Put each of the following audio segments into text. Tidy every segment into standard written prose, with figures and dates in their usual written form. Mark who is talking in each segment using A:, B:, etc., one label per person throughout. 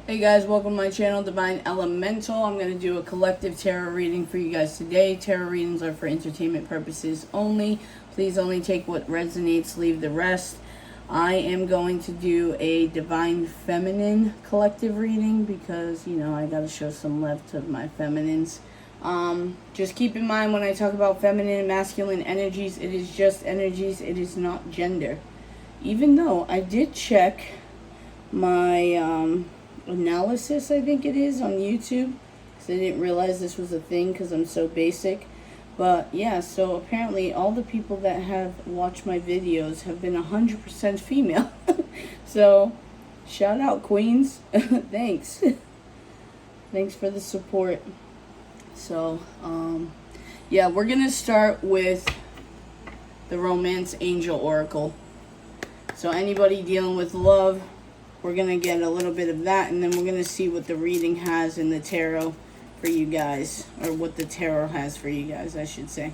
A: Hey guys, welcome to my channel, Divine Elemental. I'm going to do a collective tarot reading for you guys today. Tarot readings are for entertainment purposes only. Please only take what resonates, leave the rest. I am going to do a Divine Feminine collective reading because, you know, I got to show some love to my feminines. Just keep in mind when I talk about feminine and masculine energies, it is just energies, it is not gender. Even though I did check my analysis, I think it is, on YouTube, because I didn't realize this was a thing because I'm so basic. But yeah, so apparently all the people that have watched my videos have been 100% female. So shout out, queens. Thanks. Thanks for the support. So yeah, we're gonna start with the Romance Angel Oracle. So anybody dealing with love, we're going to get a little bit of that, and then we're going to see what the reading has in the tarot for you guys, or what the tarot has for you guys, I should say.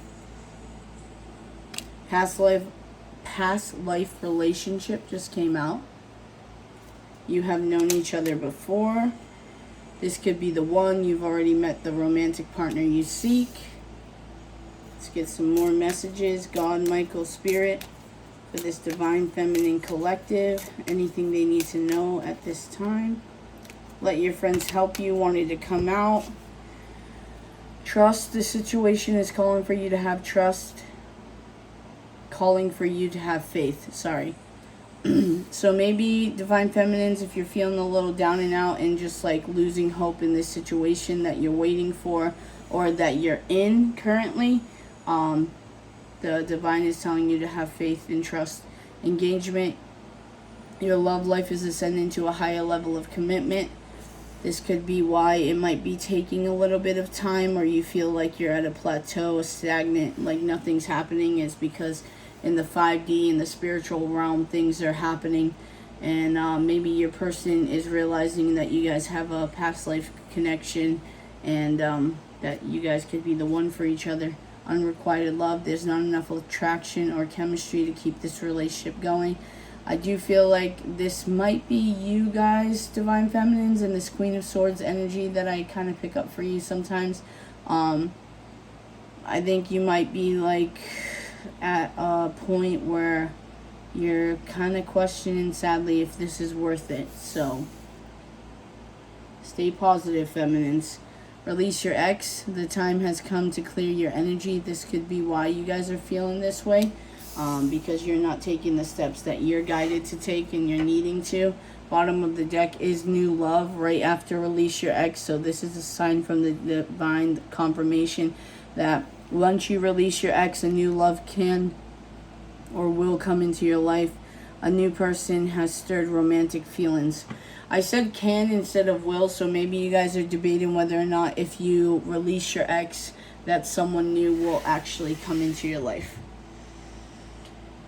A: Past life relationship just came out. You have known each other before. This could be the one. You've already met the romantic partner you seek. Let's get some more messages. God, Michael, Spirit, for this Divine Feminine Collective. Anything they need to know at this time. Let your friends help you. Wanted to come out. Trust. The situation is calling for you to have trust. Calling for you to have faith. Sorry. So maybe Divine Feminines, if you're feeling a little down and out and just like losing hope in this situation that you're waiting for or that you're in currently, the Divine is telling you to have faith and trust. Engagement. Your love life is ascending to a higher level of commitment. This could be why it might be taking a little bit of time, or you feel like you're at a plateau, a stagnant, like nothing's happening, is because in the 5D, in the spiritual realm, things are happening. And maybe your person is realizing that you guys have a past life connection, and that you guys could be the one for each other. Unrequited love. There's not enough attraction or chemistry to keep this relationship going. I do feel like this might be you guys, Divine Feminines, and this Queen of Swords energy that I kind of pick up for you sometimes. I think you might be like at a point where you're kind of questioning, sadly, if this is worth it. So stay positive, feminines. Release your ex. The time has come to clear your energy. This could be why you guys are feeling this way, because you're not taking the steps that you're guided to take and you're needing to. Bottom of the deck is new love right after release your ex. So this is a sign from the divine confirmation that once you release your ex, a new love can or will come into your life. A new person has stirred romantic feelings. I said can instead of will, so maybe you guys are debating whether or not if you release your ex that someone new will actually come into your life.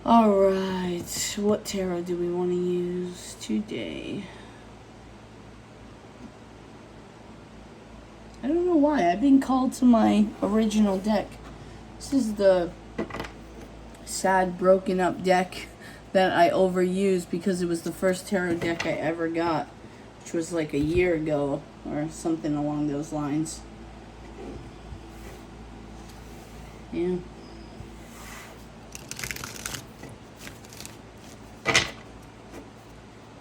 A: Alright, what tarot do we want to use today? I don't know why, I've been called to my original deck. This is the sad, broken up deck that I overused because it was the first tarot deck I ever got, which was like a year ago or something along those lines. Yeah.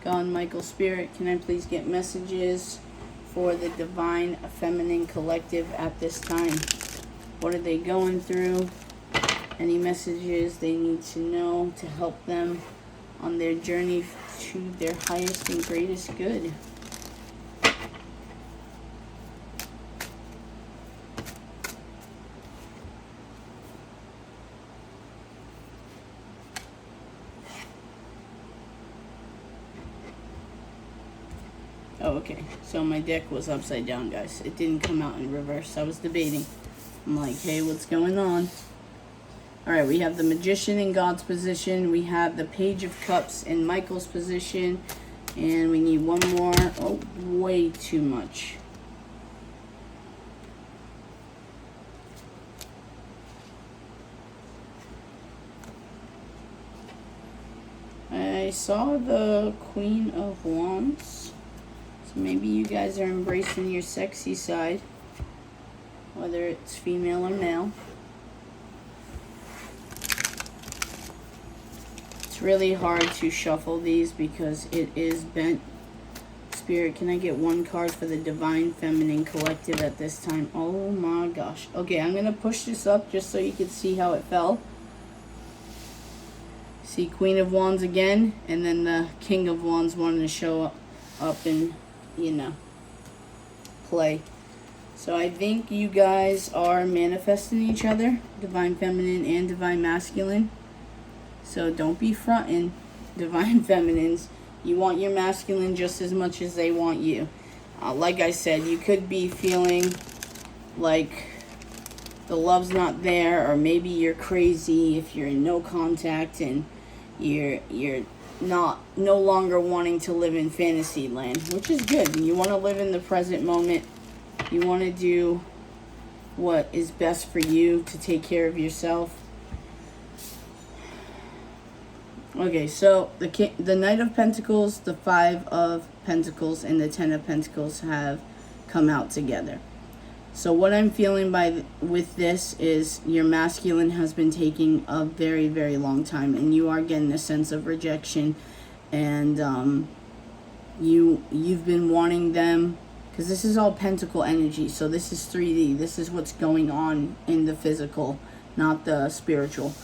A: God, Michael, Spirit, can I please get messages for the Divine Feminine Collective at this time? What are they going through? Any messages they need to know to help them on their journey to their highest and greatest good? Oh, okay. So my deck was upside down, guys. It didn't come out in reverse. I was debating. I'm like, hey, what's going on? Alright, we have the Magician in God's position. We have the Page of Cups in Michael's position. And we need one more. Oh, way too much. I saw the Queen of Wands. So maybe you guys are embracing your sexy side, whether it's female or male. It's really hard to shuffle these because it is bent. Spirit, can I get one card for the Divine Feminine Collective at this time? Oh my gosh. Okay, I'm going to push this up just so you can see how it fell. See Queen of Wands again, and then the King of Wands wanting to show up and, you know, play. So I think you guys are manifesting each other, Divine Feminine and Divine Masculine. So don't be fronting, Divine Feminines. You want your masculine just as much as they want you. Like I said, you could be feeling like the love's not there, or maybe you're crazy if you're in no contact and you're no longer wanting to live in fantasy land, which is good. You want to live in the present moment. You want to do what is best for you to take care of yourself. Okay, so the Knight of Pentacles, the Five of Pentacles, and the Ten of Pentacles have come out together. So what I'm feeling with this is your masculine has been taking a very, very long time, and you are getting a sense of rejection, and you've been wanting them, because this is all pentacle energy, so this is 3D. This is what's going on in the physical, not the spiritual.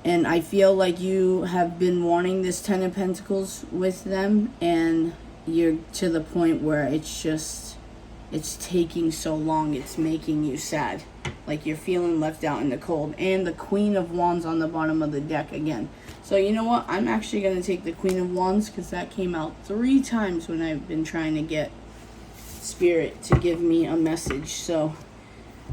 A: And I feel like you have been wanting this Ten of Pentacles with them, and you're to the point where it's taking so long, it's making you sad. Like you're feeling left out in the cold. And the Queen of Wands on the bottom of the deck again. So you know what? I'm actually going to take the Queen of Wands, because that came out 3 times when I've been trying to get Spirit to give me a message. So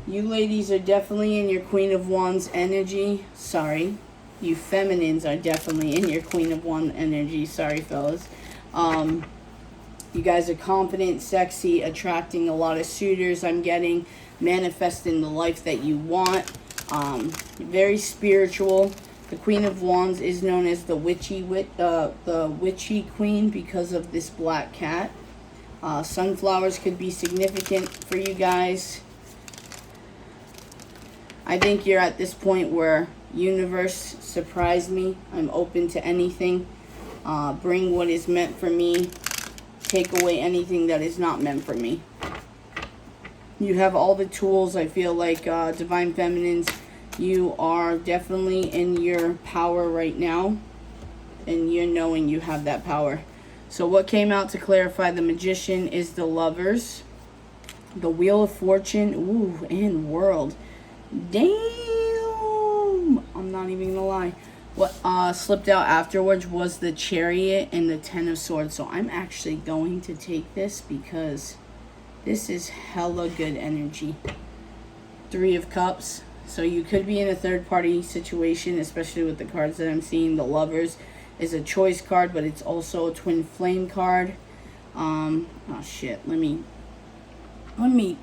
A: you ladies are definitely in your Queen of Wands energy. Sorry. You feminines are definitely in your Queen of Wands energy. Sorry, fellas. You guys are confident, sexy, attracting a lot of suitors. I'm getting manifesting the life that you want. Very spiritual. The Queen of Wands is known as the witchy queen because of this black cat. Sunflowers could be significant for you guys. I think you're at this point where universe, surprise me. I'm open to anything. Bring what is meant for me. Take away anything that is not meant for me. You have all the tools. I feel like Divine Feminines, you are definitely in your power right now, and you're knowing you have that power. So what came out to clarify the Magician is the Lovers, the Wheel of Fortune, ooh, and World. Damn, I'm not even gonna lie. What slipped out afterwards was the Chariot and the Ten of Swords. So I'm actually going to take this because this is hella good energy. 3 of Cups. So you could be in a third party situation, especially with the cards that I'm seeing. The Lovers is a choice card, but it's also a twin flame card. Oh shit, let me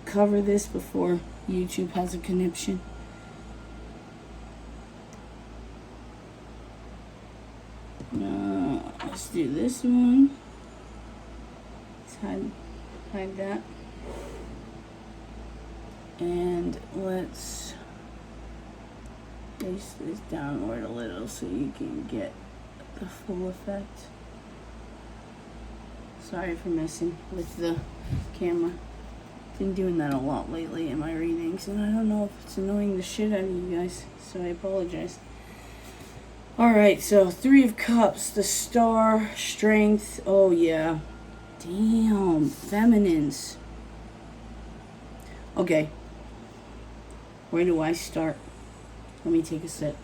A: cover this before YouTube has a conniption. Let's do this one. Let's hide that. And let's place this downward a little so you can get the full effect. Sorry for messing with the camera. Been doing that a lot lately in my readings, and I don't know if it's annoying the shit out of you guys, so I apologize. Alright, so 3 of Cups, the Star, Strength, oh yeah. Damn, Feminines. Okay. Where do I start? Let me take a sip.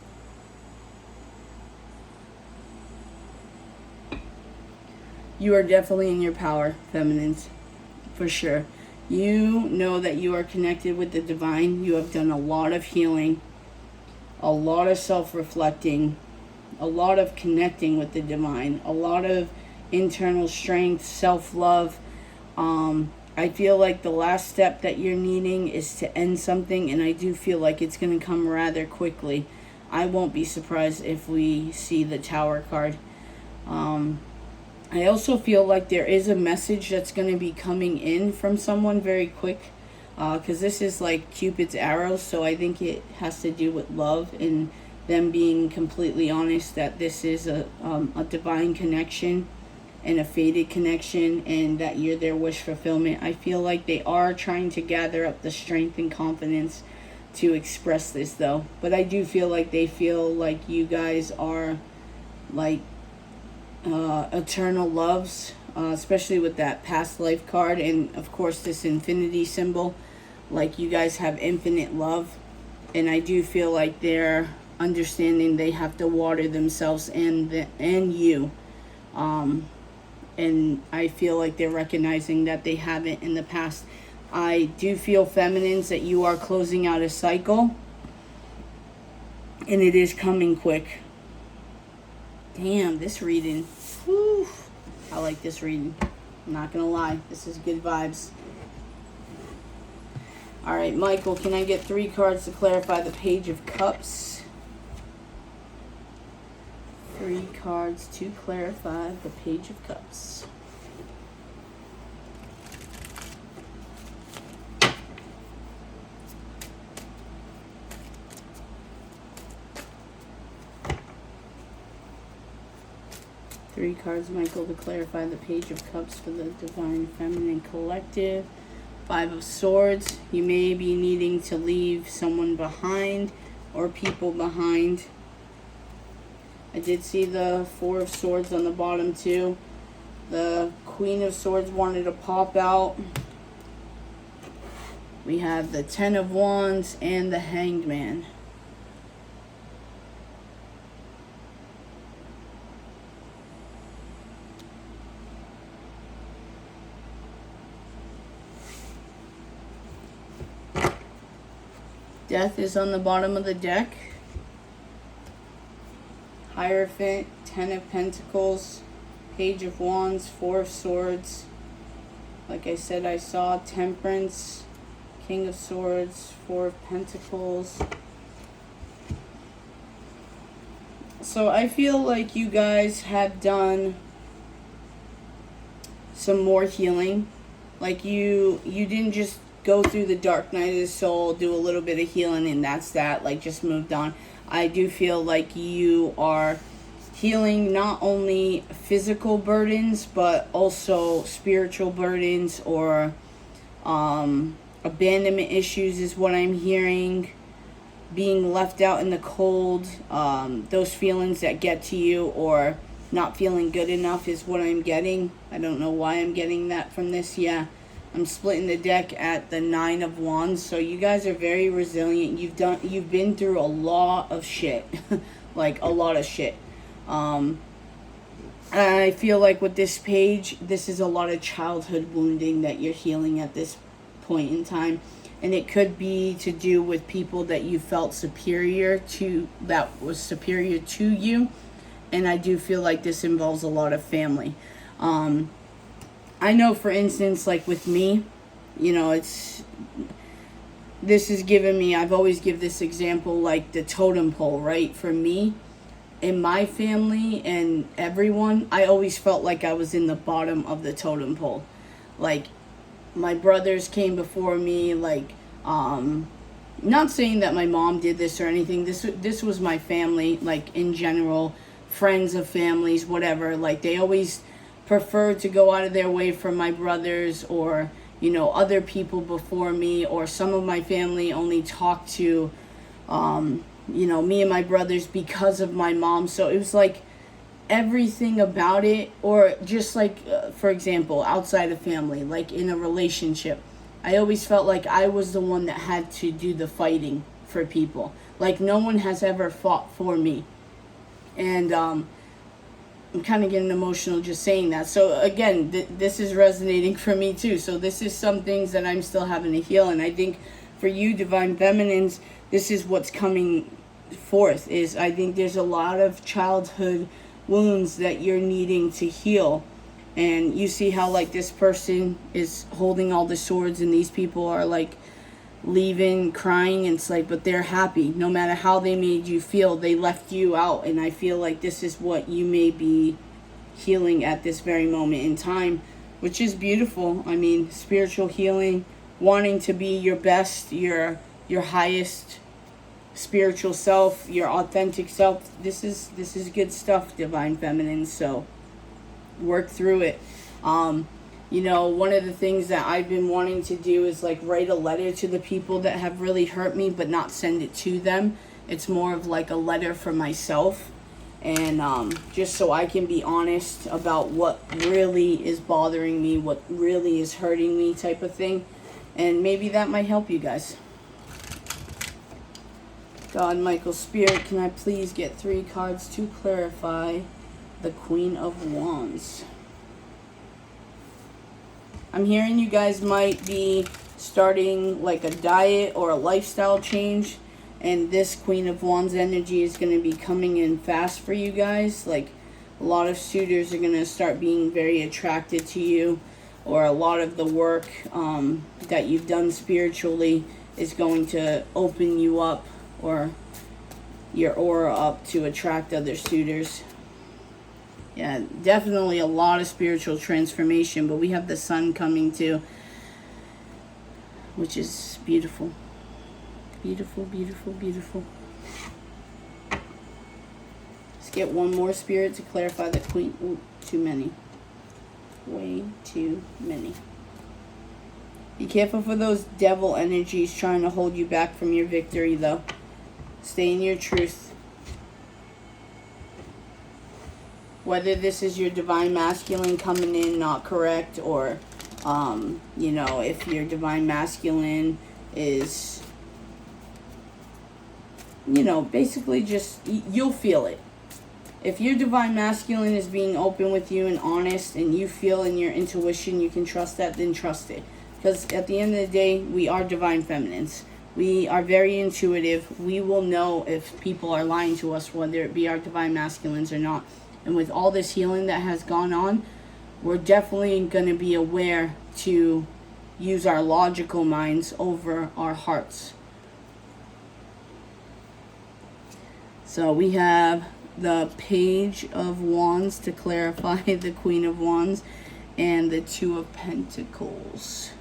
A: You are definitely in your power, Feminines, for sure. You know that you are connected with the divine. You have done a lot of healing, a lot of self-reflecting, a lot of connecting with the divine, a lot of internal strength, self-love. I feel like the last step that you're needing is to end something, and I do feel like it's going to come rather quickly. I won't be surprised if we see the Tower card. I I also feel like there is a message that's going to be coming in from someone very quick, because this is like Cupid's arrow, so I think it has to do with love and them being completely honest that this is a divine connection and a fated connection, and that you're their wish fulfillment. I feel like they are trying to gather up the strength and confidence to express this, though. But I do feel like they feel like you guys are like eternal loves, especially with that past life card, and of course this infinity symbol. Like you guys have infinite love, and I do feel like they're understanding they have to water themselves and you. And I feel like they're recognizing that they haven't in the past. I do feel, feminines, that you are closing out a cycle, and it is coming quick. Damn, this reading. Whew. I like this reading. I'm not gonna lie. This is good vibes. Alright, Michael, can I get 3 cards to clarify the Page of Cups? 3 cards to clarify the Page of Cups. Three cards, Michael, to clarify the Page of Cups for the Divine Feminine Collective. 5 of Swords. You may be needing to leave someone behind or people behind. I did see the 4 of Swords on the bottom too. The Queen of Swords wanted to pop out. We have the 10 of Wands and the Hanged Man. Death is on the bottom of the deck. Hierophant, 10 of Pentacles, Page of Wands, 4 of Swords. Like I said, I saw Temperance, King of Swords, 4 of Pentacles. So I feel like you guys have done some more healing. Like you didn't just go through the dark night of the soul, do a little bit of healing, and that's that, like just moved on. I do feel like you are healing not only physical burdens, but also spiritual burdens, or abandonment issues is what I'm hearing. Being left out in the cold, those feelings that get to you, or not feeling good enough is what I'm getting. I don't know why I'm getting that from this. Yeah, I'm splitting the deck at the 9 of Wands. So you guys are very resilient. You've been through a lot of shit. Like a lot of shit. And I feel like with this page, this is a lot of childhood wounding that you're healing at this point in time. And it could be to do with people that you felt superior to, that was superior to you. And I do feel like this involves a lot of family. I know, for instance, like with me, you know, this is giving me, I've always give this example, like the totem pole, right? For me, in my family and everyone, I always felt like I was in the bottom of the totem pole. Like, my brothers came before me, like, not saying that my mom did this or anything. This was my family, like, in general, friends of families, whatever. Like, they always preferred to go out of their way for my brothers, or, you know, other people before me, or some of my family only talked to, you know, me and my brothers because of my mom. So it was like everything about it, or just like, for example, outside of family, like in a relationship, I always felt like I was the one that had to do the fighting for people. Like no one has ever fought for me. And I'm kind of getting emotional just saying that. So again, this is resonating for me too. So this is some things that I'm still having to heal. And I think for you, Divine Feminines, this is what's coming forth. Is I think there's a lot of childhood wounds that you're needing to heal. And you see how like this person is holding all the swords, and these people are like leaving crying, and it's like, but they're happy no matter how they made you feel. They left you out, and I feel like this is what you may be healing at this very moment in time, which is beautiful. I mean, spiritual healing, wanting to be your best, your highest spiritual self, your authentic self. This is good stuff, Divine Feminine. So work through it. You know, one of the things that I've been wanting to do is like write a letter to the people that have really hurt me, but not send it to them. It's more of like a letter for myself, and just so I can be honest about what really is bothering me, what really is hurting me, type of thing. And maybe that might help you guys. God, Michael, Spirit, can I please get 3 cards to clarify the Queen of Wands? I'm hearing you guys might be starting like a diet or a lifestyle change, and this Queen of Wands energy is going to be coming in fast for you guys. Like, a lot of suitors are going to start being very attracted to you, or a lot of the work that you've done spiritually is going to open you up, or your aura up, to attract other suitors. Yeah, definitely a lot of spiritual transformation, but we have the sun coming too, which is beautiful. Beautiful, beautiful, beautiful. Let's get one more spirit to clarify the Queen. Ooh, too many. Way too many. Be careful for those devil energies trying to hold you back from your victory, though. Stay in your truth. Whether this is your divine masculine coming in not correct, or, you know, if your divine masculine is, you know, basically just, you'll feel it. If your divine masculine is being open with you and honest, and you feel in your intuition you can trust that, then trust it. Because at the end of the day, we are divine feminines. We are very intuitive. We will know if people are lying to us, whether it be our divine masculines or not. And with all this healing that has gone on, we're definitely going to be aware to use our logical minds over our hearts. So we have the Page of Wands to clarify the Queen of Wands, and the Two of Pentacles.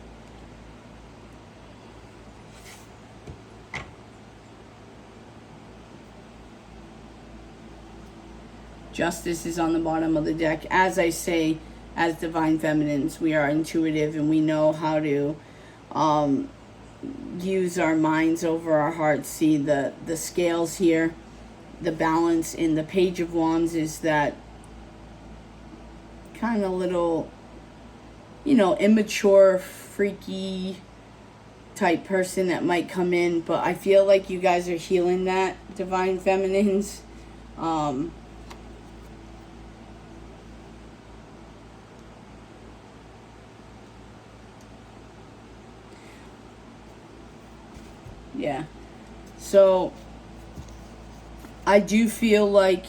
A: Justice is on the bottom of the deck. As I say, as divine feminines, we are intuitive, and we know how to use our minds over our hearts. See the scales here, the balance in the Page of Wands is that kind of little, you know, immature, freaky type person that might come in. But I feel like you guys are healing that, divine feminines. Yeah, so I do feel like,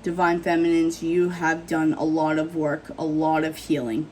A: divine feminines, you have done a lot of work, a lot of healing.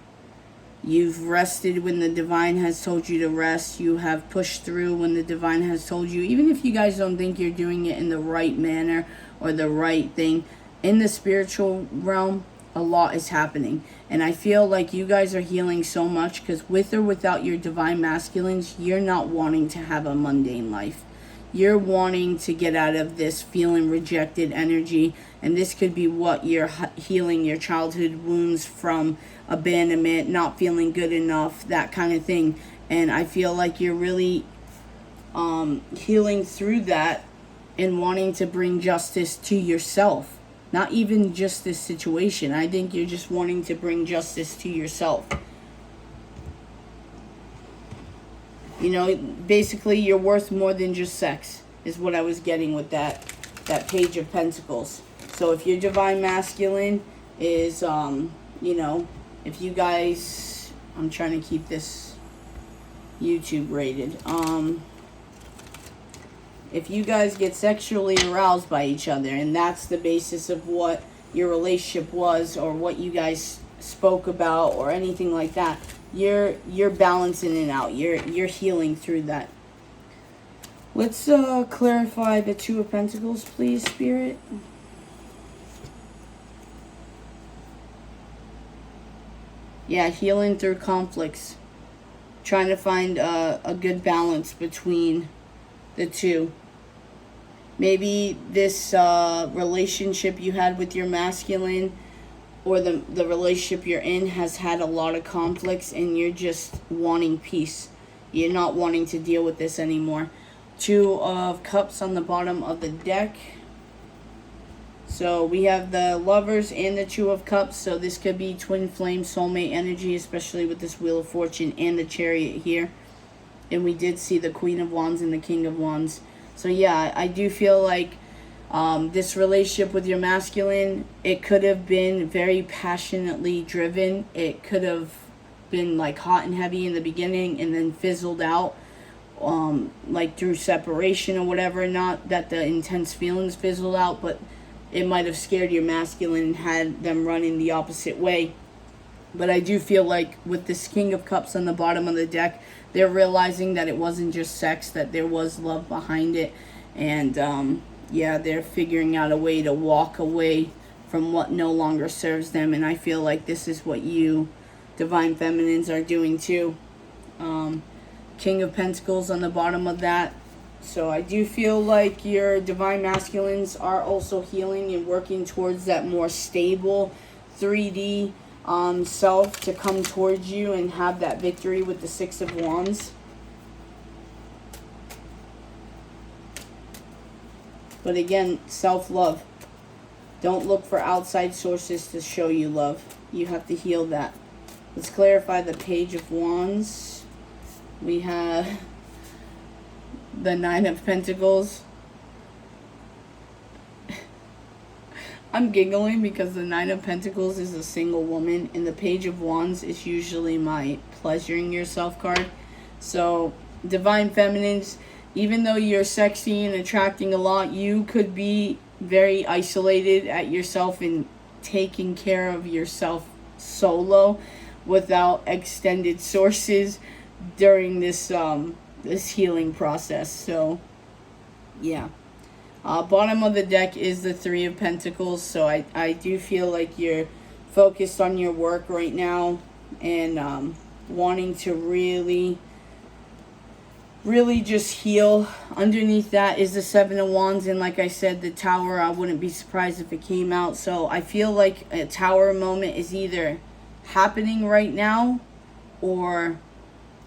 A: You've rested when the divine has told you to rest. You have pushed through when the divine has told you, even if you guys don't think you're doing it in the right manner or the right thing, in the spiritual realm, a lot is happening. And I feel like you guys are healing so much, because with or without your divine masculines, you're not wanting to have a mundane life. You're wanting to get out of this feeling rejected energy. And this could be what you're healing, your childhood wounds from abandonment, not feeling good enough, that kind of thing. And I feel like you're really healing through that and wanting to bring justice to yourself. Not even just this situation. I think you're just wanting to bring justice to yourself. You know, basically you're worth more than just sex, is what I was getting with that Page of Pentacles. So if your divine masculine is, you know, if you guys, I'm trying to keep this YouTube rated. If you guys get sexually aroused by each other, and that's the basis of what your relationship was, or what you guys spoke about, or anything like that, you're balancing it out. You're healing through that. Let's clarify the Two of Pentacles, please, Spirit. Yeah, healing through conflicts. Trying to find a good balance between the two. Maybe this relationship you had with your masculine, or the relationship you're in, has had a lot of conflicts and you're just wanting peace. You're not wanting to deal with this anymore. Two of Cups on the bottom of the deck. So we have the Lovers and the Two of Cups. So this could be twin flame soulmate energy, especially with this Wheel of Fortune and the Chariot here. And we did see the Queen of Wands and the King of Wands. So yeah, I do feel like this relationship with your masculine, it could have been very passionately driven. It could have been like hot and heavy in the beginning and then fizzled out, like through separation or whatever. Not that the intense feelings fizzled out, but it might have scared your masculine and had them running the opposite way. But I do feel like with this King of Cups on the bottom of the deck, they're realizing that it wasn't just sex, that there was love behind it. And yeah, they're figuring out a way to walk away from what no longer serves them. And I feel like this is what you Divine Feminines are doing too. King of Pentacles on the bottom of that. So I do feel like your Divine Masculines are also healing and working towards that more stable 3D self to come towards you and have that victory with the Six of Wands. But again, self-love. Don't look for outside sources to show you love. You have to heal that. Let's clarify the Page of Wands. We have the Nine of Pentacles. I'm giggling because the Nine of Pentacles is a single woman, and the Page of Wands is usually my pleasuring yourself card. So, Divine Feminines, even though you're sexy and attracting a lot, you could be very isolated at yourself and taking care of yourself solo without extended sources during this this healing process. So, yeah. Bottom of the deck is the Three of Pentacles. So I do feel like you're focused on your work right now and wanting to really just heal. Underneath that is the Seven of Wands, and like I said, the Tower. I wouldn't be surprised if it came out. So I feel like a Tower moment is either happening right now or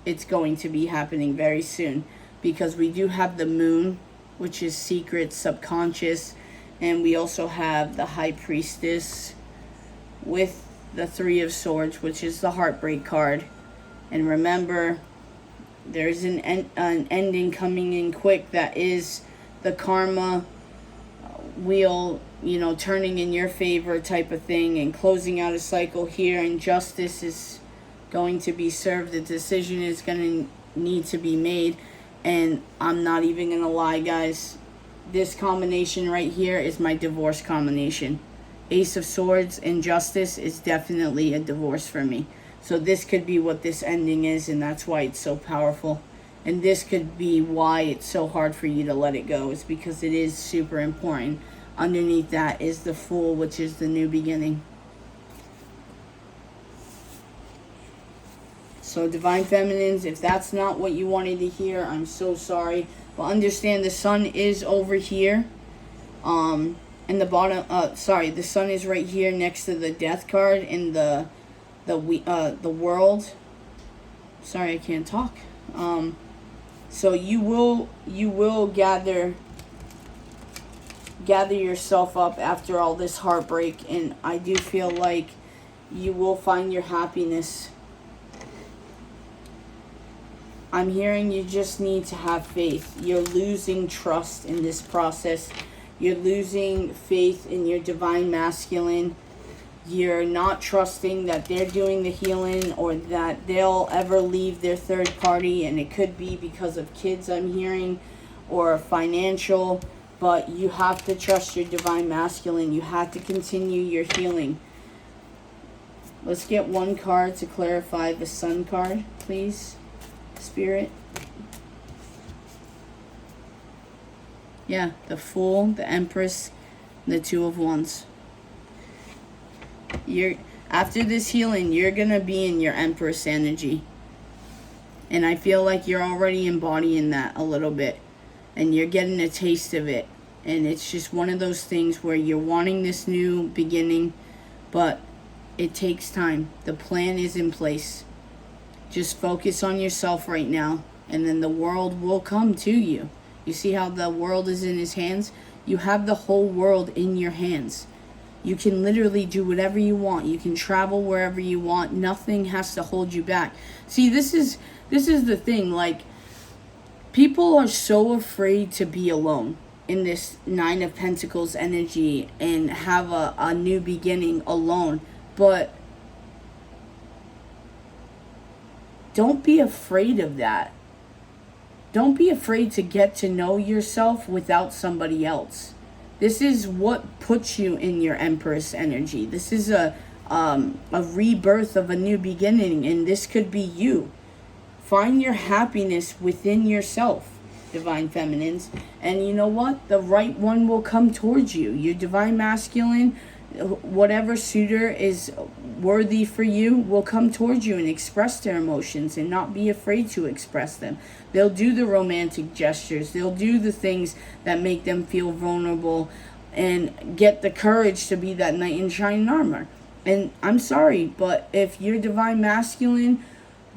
A: it's going to be happening very soon, because we do have the Moon, which is secret, subconscious, and we also have the High Priestess with the Three of Swords, which is the heartbreak card. And remember, there's an ending coming in quick. That is the karma wheel, you know, turning in your favor type of thing and closing out a cycle here, and justice is going to be served. The decision is going to need to be made. And I'm not even going to lie, guys. This combination right here is my divorce combination. Ace of Swords and Justice is definitely a divorce for me. So this could be what this ending is, and that's why it's so powerful. And this could be why it's so hard for you to let it go. It's because it is super important. Underneath that is the Fool, which is the new beginning. So Divine Feminines, if that's not what you wanted to hear, I'm so sorry. But understand the Sun is over here. And the bottom, the Sun is right here next to the Death card in the World. Sorry, I can't talk. So you will gather yourself up after all this heartbreak, and I do feel like you will find your happiness. I'm hearing you just need to have faith. You're losing trust in this process. You're losing faith in your Divine Masculine. You're not trusting that they're doing the healing or that they'll ever leave their third party. And it could be because of kids, I'm hearing, or financial. But you have to trust your Divine Masculine. You have to continue your healing. Let's get one card to clarify the Sun card, please. Spirit. Yeah, the Fool, the Empress, the Two of Wands. After this healing, you're going to be in your Empress energy. And I feel like you're already embodying that a little bit. And you're getting a taste of it. And it's just one of those things where you're wanting this new beginning, but it takes time. The plan is in place. Just focus on yourself right now, and then the world will come to you. You see how the world is in his hands? You have the whole world in your hands. You can literally do whatever you want. You can travel wherever you want. Nothing has to hold you back. See, this is the thing. Like, people are so afraid to be alone in this Nine of Pentacles energy and have a new beginning alone. But don't be afraid of that. Don't be afraid to get to know yourself without somebody else. This is what puts you in your Empress energy. This is a rebirth of a new beginning, and this could be you. Find your happiness within yourself, Divine Feminines. And you know what? The right one will come towards you. Your Divine Masculine, whatever suitor is worthy for you, will come towards you and express their emotions and not be afraid to express them. They'll do the romantic gestures. They'll do the things that make them feel vulnerable and get the courage to be that knight in shining armor. And I'm sorry, but if your Divine Masculine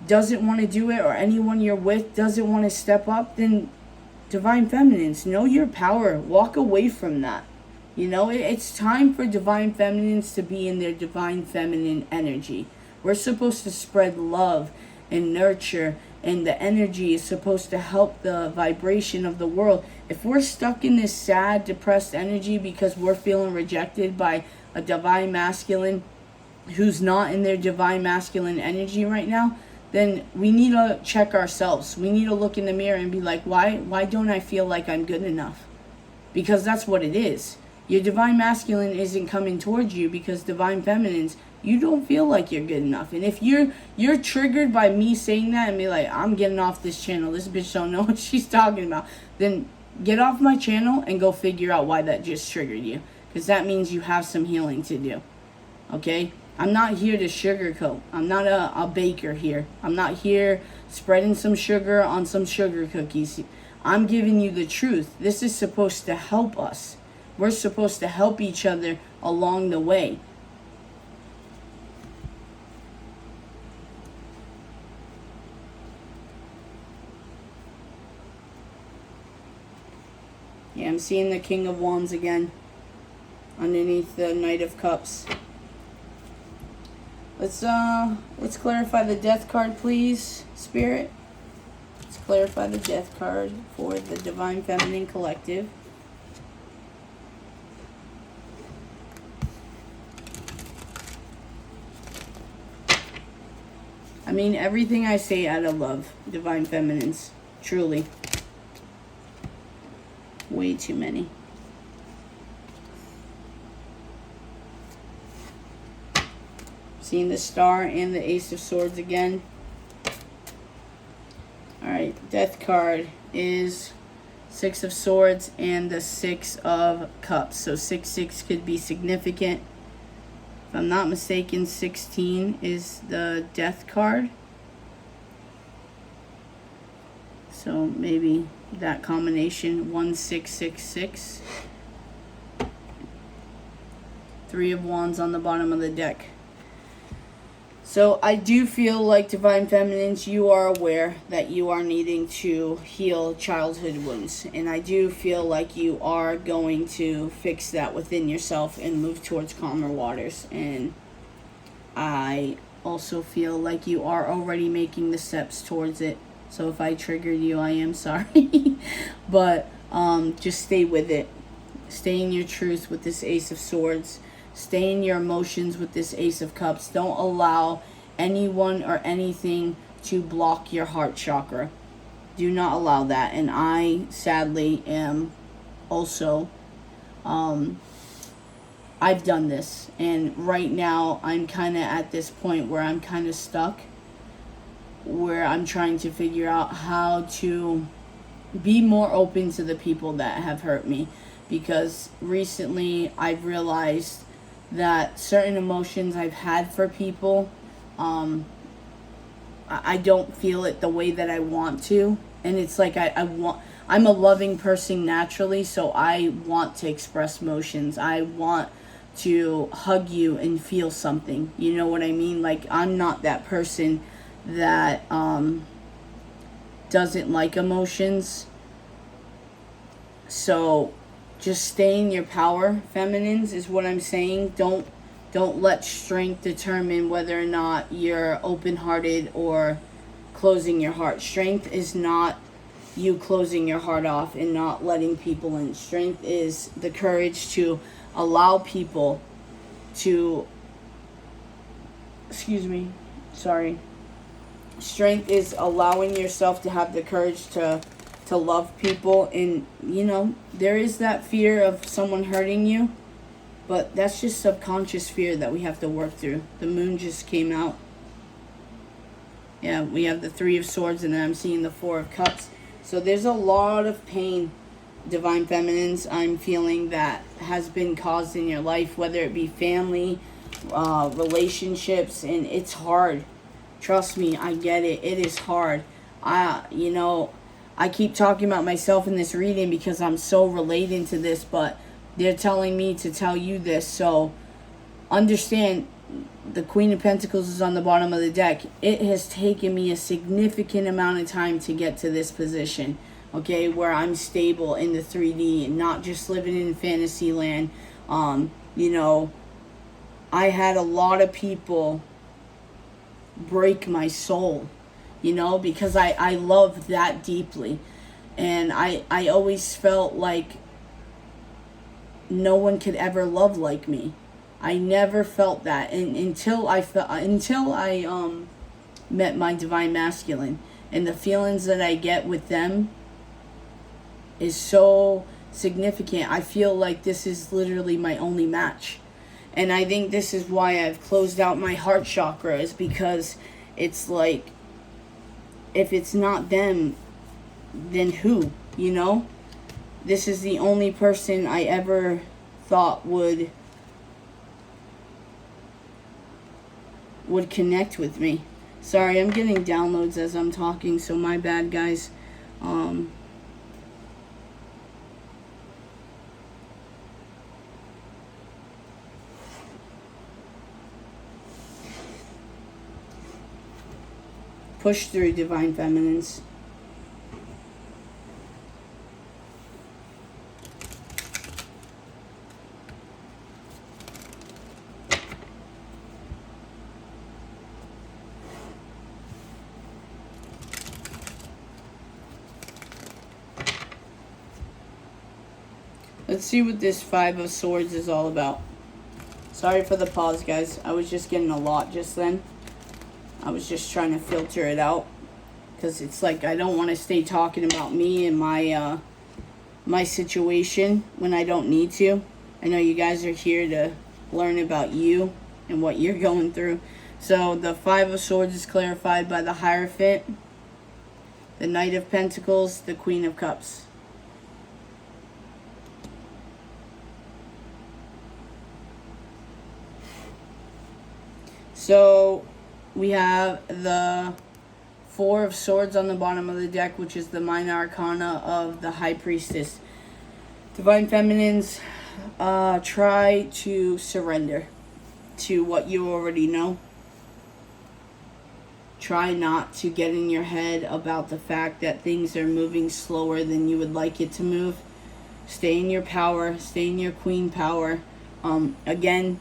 A: doesn't want to do it, or anyone you're with doesn't want to step up, then Divine Feminines, know your power. Walk away from that. You know, it's time for Divine Feminines to be in their Divine Feminine energy. We're supposed to spread love and nurture, and the energy is supposed to help the vibration of the world. If we're stuck in this sad, depressed energy because we're feeling rejected by a Divine Masculine who's not in their Divine Masculine energy right now, then we need to check ourselves. We need to look in the mirror and be like, why don't I feel like I'm good enough? Because that's what it is. Your Divine Masculine isn't coming towards you because Divine Feminines, you don't feel like you're good enough. And if you're triggered by me saying that and be like, I'm getting off this channel, this bitch don't know what she's talking about, then get off my channel and go figure out why that just triggered you. Because that means you have some healing to do. Okay? I'm not here to sugarcoat. I'm not a baker here. I'm not here spreading some sugar on some sugar cookies. I'm giving you the truth. This is supposed to help us. We're supposed to help each other along the way. Yeah, I'm seeing the King of Wands again underneath the Knight of Cups. Let's clarify the Death card, please, Spirit. Let's clarify the Death card for the Divine Feminine Collective. I mean, everything I say out of love, Divine Feminines. Truly. Way too many. Seeing the Star and the Ace of Swords again. Alright, Death card is Six of Swords and the Six of Cups. So 6-6 could be significant. If I'm not mistaken, 16 is the Death card. So maybe that combination, 1666. Three of Wands on the bottom of the deck. So I do feel like, Divine Feminines, you are aware that you are needing to heal childhood wounds. And I do feel like you are going to fix that within yourself and move towards calmer waters. And I also feel like you are already making the steps towards it. So if I triggered you, I am sorry. But just stay with it. Stay in your truth with this Ace of Swords. Stay in your emotions with this Ace of Cups. Don't allow anyone or anything to block your heart chakra. Do not allow that. And I, sadly, am also, I've done this. And right now, I'm kind of at this point where I'm kind of stuck. Where I'm trying to figure out how to be more open to the people that have hurt me. Because recently, I've realized that certain emotions I've had for people, I don't feel it the way that I want to. And it's like I'm a loving person naturally, so I want to express emotions. I want to hug you and feel something. You know what I mean? Like, I'm not that person that doesn't like emotions. So just stay in your power, feminines, is what I'm saying. Don't let strength determine whether or not you're open-hearted or closing your heart. Strength is not you closing your heart off and not letting people in. Strength is the courage to allow people to, excuse me, sorry. Strength is allowing yourself to have the courage to love people. And there is that fear of someone hurting you, but that's just subconscious fear that we have to work through. The moon just came out. Yeah, we have the 3 of Swords, and then I'm seeing the 4 of Cups. So there's a lot of pain, Divine Feminines, I'm feeling, that has been caused in your life, whether it be family, relationships, and it's hard. Trust me, I get it. It is hard. I keep talking about myself in this reading because I'm so relating to this, but they're telling me to tell you this. So understand, the Queen of Pentacles is on the bottom of the deck. It has taken me a significant amount of time to get to this position, okay, where I'm stable in the 3D and not just living in fantasy land. I had a lot of people break my soul, because I love that deeply. And I always felt like no one could ever love like me. I never felt that, and until I met my Divine Masculine, and the feelings that I get with them is so significant. I feel like this is literally my only match. And I think this is why I've closed out my heart chakra, is because it's like, if it's not them, then who? This is the only person I ever thought would connect with me. Sorry, I'm getting downloads as I'm talking, so my bad, guys. Push through, Divine Feminines. Let's see what this 5 of Swords is all about. Sorry for the pause, guys. I was just getting a lot just then. I was just trying to filter it out, because it's like I don't want to stay talking about me and my situation when I don't need to. I know you guys are here to learn about you and what you're going through. So the 5 of Swords is clarified by the Hierophant, the Knight of Pentacles, the Queen of Cups. So we have the 4 of Swords on the bottom of the deck, which is the minor arcana of the High Priestess. Divine Feminines, try to surrender to what you already know. Try not to get in your head about the fact that things are moving slower than you would like it to move. Stay in your power. Stay in your queen power. Again,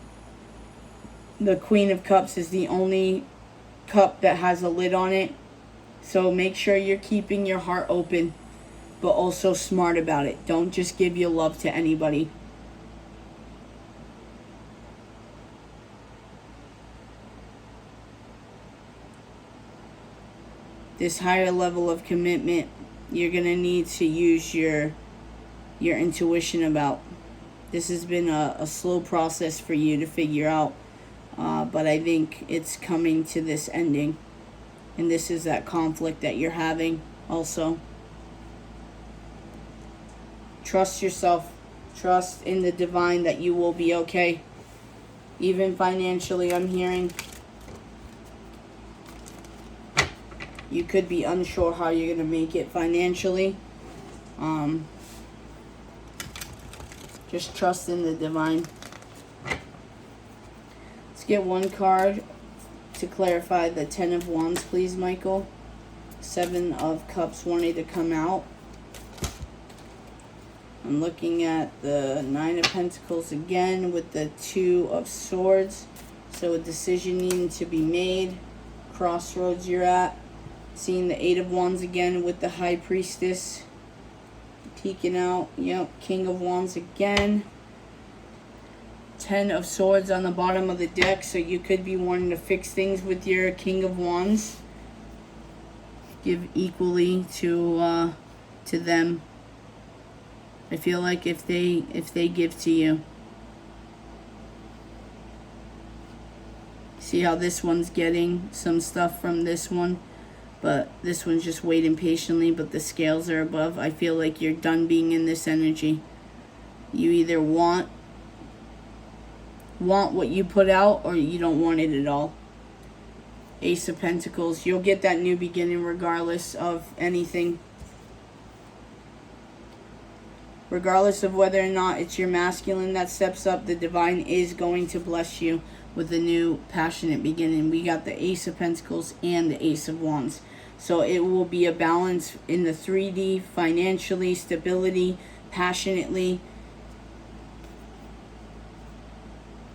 A: the Queen of Cups is the only cup that has a lid on it. So make sure you're keeping your heart open, but also smart about it. Don't just give your love to anybody. This higher level of commitment, you're going to need to use your intuition about. This has been a slow process for you to figure out. But I think it's coming to this ending. And this is that conflict that you're having also. Trust yourself. Trust in the divine that you will be okay. Even financially, I'm hearing. You could be unsure how you're going to make it financially. Just trust in the divine. Let's get one card to clarify the Ten of Wands, please, Michael. Seven of Cups wanting to come out. I'm looking at the Nine of Pentacles again with the Two of Swords. So a decision needing to be made. Crossroads you're at. Seeing the Eight of Wands again with the High Priestess peeking out. Yep, King of Wands again. Ten of Swords on the bottom of the deck. So you could be wanting to fix things with your King of Wands. Give equally to them. I feel like if they give to you. See how this one's getting some stuff from this one, but this one's just waiting patiently, but the scales are above. I feel like you're done being in this energy. You either want what you put out, or you don't want it at all. Ace of Pentacles. You'll get that new beginning regardless of anything. Regardless of whether or not it's your masculine that steps up, the divine is going to bless you with a new passionate beginning. We got the Ace of Pentacles and the Ace of Wands. So it will be a balance in the 3D, financially, stability, passionately.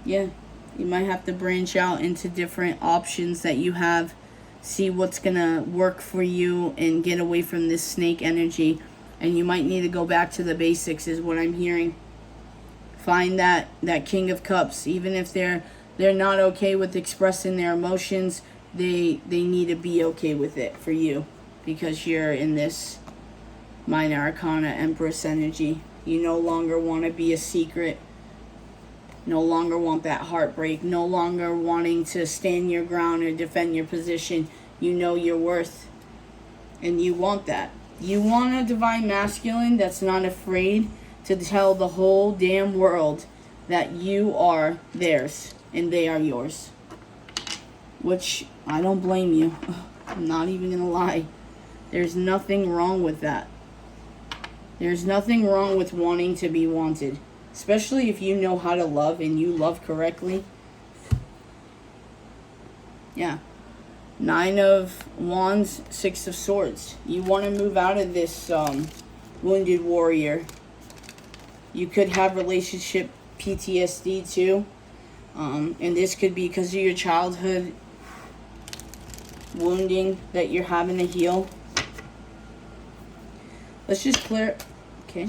A: Yeah, you might have to branch out into different options that you have. See what's going to work for you and get away from this snake energy. And you might need to go back to the basics is what I'm hearing. Find that King of Cups. Even if they're not okay with expressing their emotions, they need to be okay with it for you. Because you're in this Minor Arcana Empress energy. You no longer want to be a secret. No longer want that heartbreak. No longer wanting to stand your ground or defend your position. You know your worth. And you want that. You want a divine masculine that's not afraid to tell the whole damn world that you are theirs and they are yours. Which, I don't blame you. I'm not even going to lie. There's nothing wrong with that. There's nothing wrong with wanting to be wanted. Especially if you know how to love and you love correctly. Yeah. Nine of Wands, Six of Swords. You want to move out of this wounded warrior. You could have relationship PTSD too. And this could be because of your childhood wounding that you're having to heal. Let's just clear... Okay.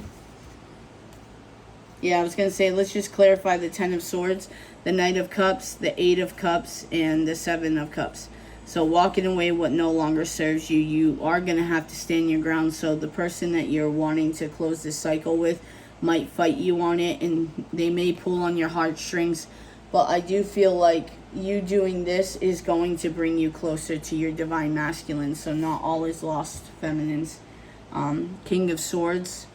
A: Yeah, I was going to say, let's just clarify the Ten of Swords, the Knight of Cups, the Eight of Cups, and the Seven of Cups. So walking away what no longer serves you, you are going to have to stand your ground. So the person that you're wanting to close this cycle with might fight you on it, and they may pull on your heartstrings. But I do feel like you doing this is going to bring you closer to your divine masculine. So not all is lost, feminines. King of Swords.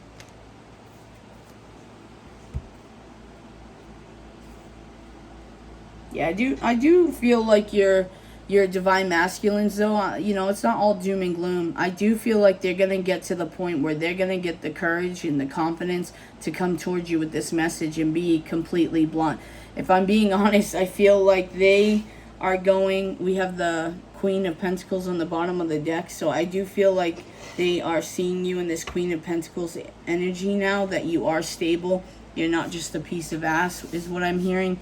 A: Yeah, I do feel like your divine masculines, though, you know, it's not all doom and gloom. I do feel like they're going to get to the point where they're going to get the courage and the confidence to come towards you with this message and be completely blunt. If I'm being honest, I feel like they are going... We have the Queen of Pentacles on the bottom of the deck, so I do feel like they are seeing you in this Queen of Pentacles energy now, that you are stable. You're not just a piece of ass, is what I'm hearing.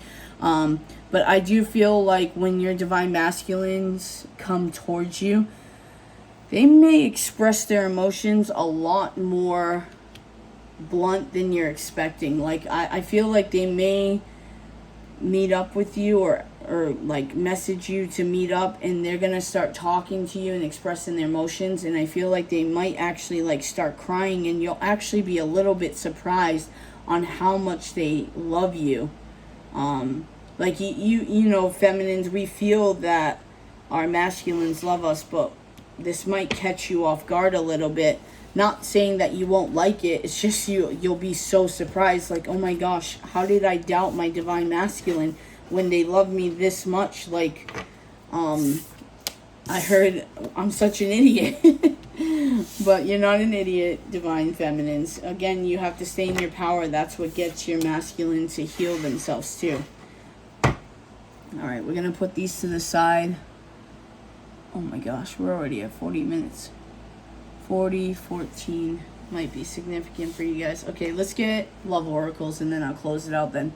A: But I do feel like when your divine masculines come towards you, they may express their emotions a lot more blunt than you're expecting. Like, I feel like they may meet up with you or like message you to meet up, and they're gonna start talking to you and expressing their emotions, and I feel like they might actually like start crying, and you'll actually be a little bit surprised on how much they love you. Like you know, feminines, we feel that our masculines love us, but this might catch you off guard a little bit. Not saying that you won't like it, it's just you'll be so surprised, like, oh my gosh, how did I doubt my divine masculine when they love me this much. Like, I heard I'm such an idiot. But you're not an idiot, Divine Feminines. Again, you have to stay in your power. That's what gets your masculine to heal themselves too. Alright, we're going to put these to the side. Oh my gosh, we're already at 40 minutes. 40, 14 might be significant for you guys. Okay, let's get love oracles and then I'll close it out then.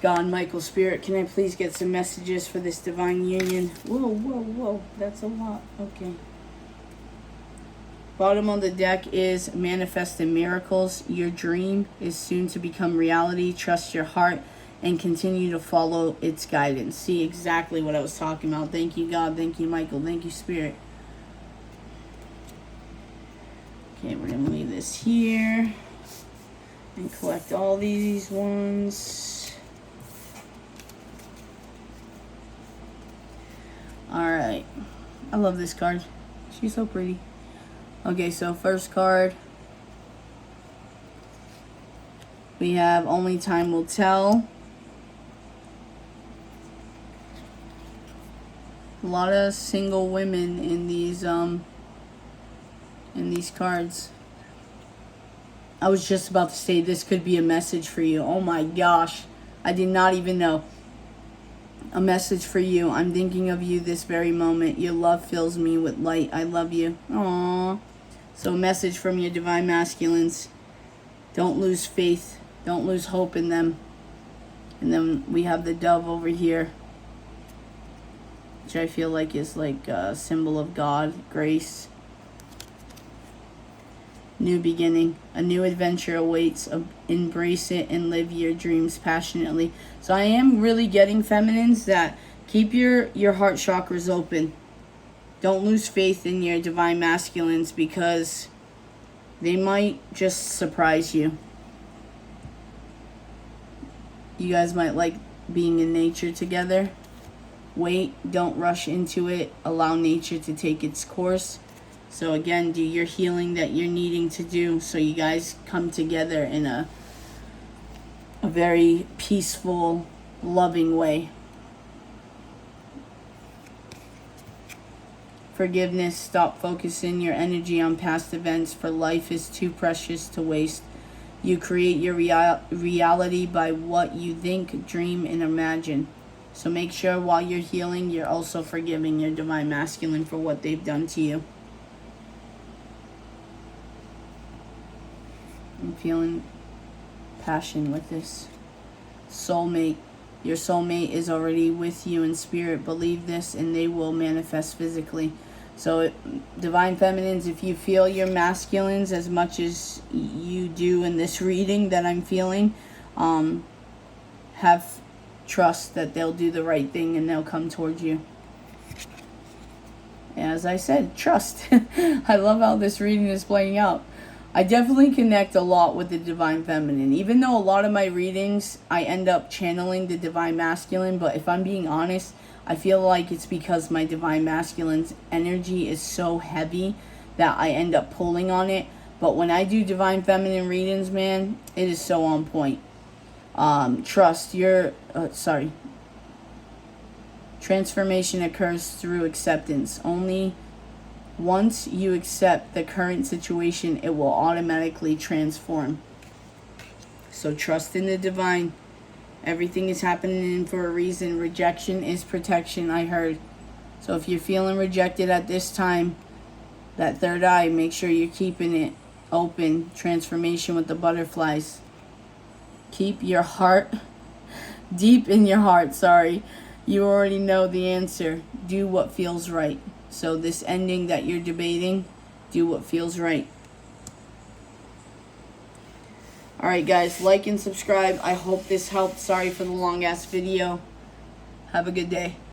A: God, Michael, Spirit, can I please get some messages for this divine union? Whoa, whoa, whoa. That's a lot. Okay. Bottom of the deck is manifest in miracles. Your dream is soon to become reality. Trust your heart and continue to follow its guidance. See exactly what I was talking about. Thank you, God. Thank you, Michael. Thank you, Spirit. Okay, we're going to leave this here and collect all these ones. Alright. I love this card. She's so pretty. Okay, so first card. We have Only Time Will Tell. A lot of single women in these cards. I was just about to say this could be a message for you. Oh my gosh. I did not even know. A message for you. I'm thinking of you this very moment. Your love fills me with light. I love you. Aww. So a message from your divine masculines. Don't lose faith. Don't lose hope in them. And then we have the dove over here, which I feel like is like a symbol of God, grace. New beginning. A new adventure awaits. Embrace it and live your dreams passionately. So I am really getting, feminines, that keep your heart chakras open. Don't lose faith in your divine masculines because they might just surprise you. You guys might like being in nature together. Wait, don't rush into it. Allow nature to take its course. So again, do your healing that you're needing to do so you guys come together in a very peaceful, loving way. Forgiveness. Stop focusing your energy on past events, for life is too precious to waste. You create your reality by what you think, dream, and imagine. So make sure while you're healing, you're also forgiving your divine masculine for what they've done to you. I'm feeling passion with this. Soulmate. Your soulmate is already with you in spirit. Believe this and they will manifest physically. So divine feminines, if you feel your masculines as much as you do in this reading that I'm feeling, have trust that they'll do the right thing and they'll come towards you. As I said, trust. I love how this reading is playing out. I definitely connect a lot with the divine feminine. Even though a lot of my readings, I end up channeling the divine masculine. But if I'm being honest, I feel like it's because my divine masculine's energy is so heavy that I end up pulling on it. But when I do divine feminine readings, man, it is so on point. Trust. Transformation occurs through acceptance. Only once you accept the current situation, it will automatically transform. So trust in the divine. Everything is happening for a reason. Rejection is protection, I heard. So if you're feeling rejected at this time, that third eye, make sure you're keeping it open. Transformation with the butterflies. Keep your heart deep in your heart, You already know the answer. Do what feels right. So this ending that you're debating, do what feels right. Alright guys, like and subscribe. I hope this helped. Sorry for the long ass video. Have a good day.